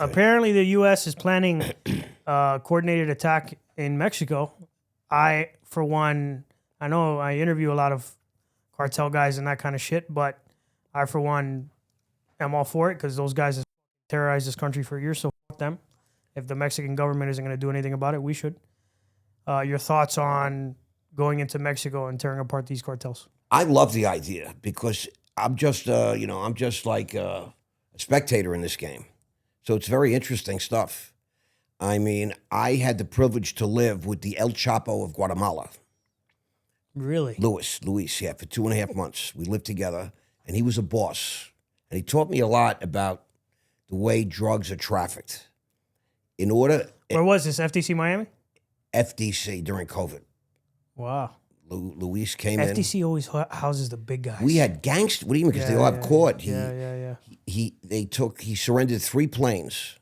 Apparently, the U.S. is planning a coordinated attack in Mexico. For one, I know I interview a lot of cartel guys and that kind of shit, but I, for one, am all for it because those guys have terrorized this country for years, so fuck them. If the Mexican government isn't going to do anything about it, we should. Your thoughts on going into Mexico and tearing apart these cartels? I love the idea because I'm just, I'm just like a spectator in this game. So it's very interesting stuff. I mean, I had the privilege to live with the El Chapo of Guatemala. Really? Luis, yeah, for 2.5 months. We lived together, and he was a boss. And he taught me a lot about the way drugs are trafficked. Where was this? FTC Miami? FDC during COVID. Wow. Luis came in. FTC always houses the big guys. We had gangsters. What do you mean? Because they all have court. Yeah. He surrendered 3 planes,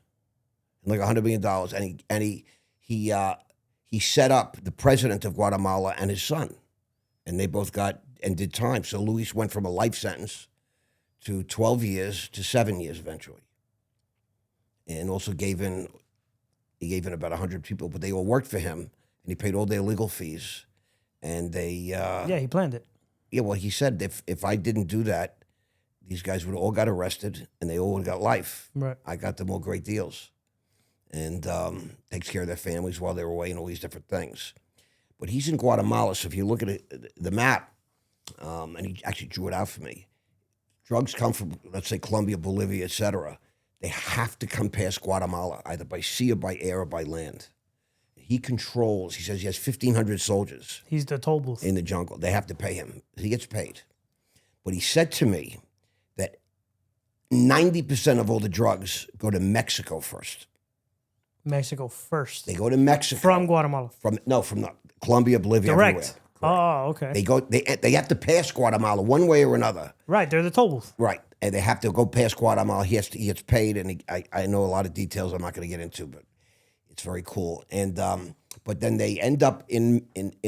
like $100 million, and he set up the president of Guatemala and his son, and they both did time. So Luis went from a life sentence to 12 years to 7 years eventually, and also gave in about 100 people, but they all worked for him, and he paid all their legal fees. And they... he planned it. Yeah, well, he said if I didn't do that, these guys would have all got arrested, and they all would have got life. Right. I got them all great deals. And takes care of their families while they were away and all these different things. But he's in Guatemala, so if you look at the map, and he actually drew it out for me, drugs come from, let's say, Colombia, Bolivia, et cetera. They have to come past Guatemala, either by sea or by air or by land. He says he has 1,500 soldiers. He's the toll booth. In the jungle. They have to pay him. He gets paid. But he said to me that 90% of all the drugs go to Mexico first. Mexico first. They go to Mexico. From Guatemala. From Colombia, Bolivia, direct. Everywhere. Oh, okay. They have to pass Guatemala one way or another. Right, they're the toll booth. Right. And they have to go past Guatemala. He gets paid, and I know a lot of details I'm not going to get into, but it's very cool. And but then they end up in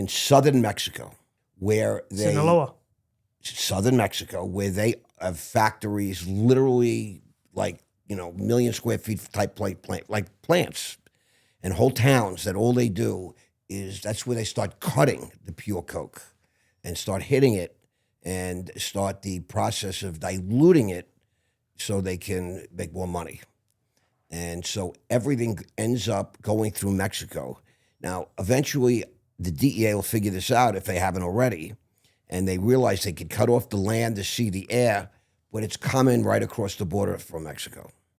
southern Mexico, where Sinaloa. Southern Mexico, where they have factories, literally like million square feet type like plants, and whole towns that all they do is that's where they start cutting the pure coke, and start hitting it, and start the process of diluting it, so they can make more money. And so everything ends up going through Mexico. Now, eventually, the DEA will figure this out if they haven't already, and they realize they could cut off the land, the sea, the air, but it's coming right across the border from Mexico.